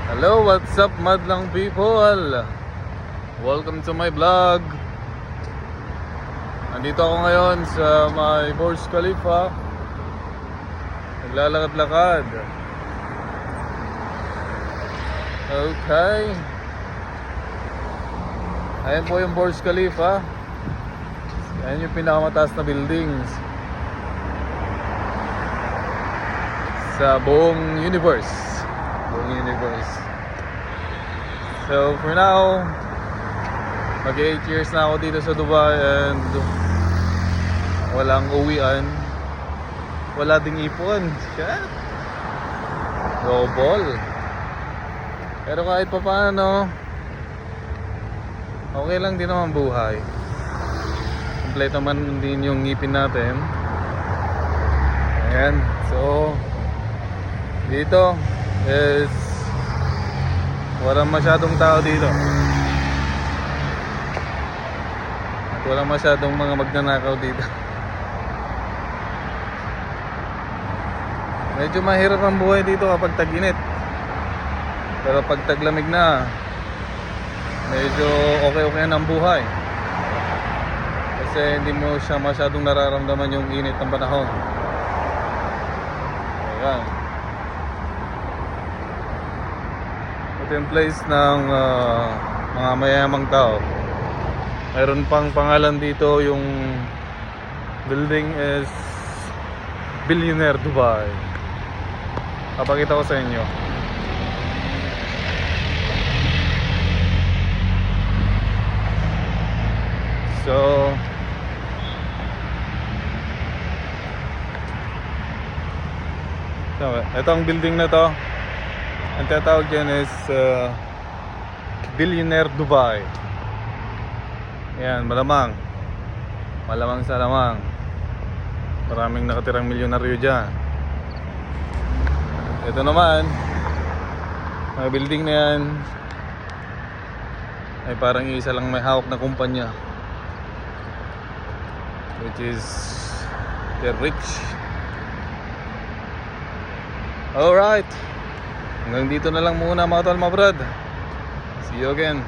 Hello, what's up madlang people? Welcome to my vlog. Nandito ako ngayon sa may Burj Khalifa. Naglalakad-lakad. Okay. Ayan po yung Burj Khalifa. Ayan yung pinakamataas na buildings sa buong universe. So for now, mag 8 years na ako dito sa Dubai and walang uwian, wala ding ipon. Shit. Double. Pero kahit pa paano, okay lang din naman buhay. Kompleto man din yung ngipin natin. Ayan. So dito is walang masyadong tao dito at walang masyadong mga magnanakaw dito. Medyo mahirap ang buhay dito kapag tag-init, pero pag taglamig na medyo okay ang buhay kasi hindi mo siya masyadong nararamdaman yung init ng panahon. Ayan. Ito yung place ng mga mayayamang tao. Mayroon pang pangalan dito, yung building is Billionaire Dubai. Papakita ko sa inyo. So ito ang building na to. Ang tatawag dyan is Billionaire Dubai. Yan, malamang sa lamang maraming nakatirang milyonaryo dyan. Ito naman, mga building na yan ay parang isa lang may hawak na kumpanya, which is the rich. Alright, hanggang dito na lang muna mga tol, mga brad. See you again.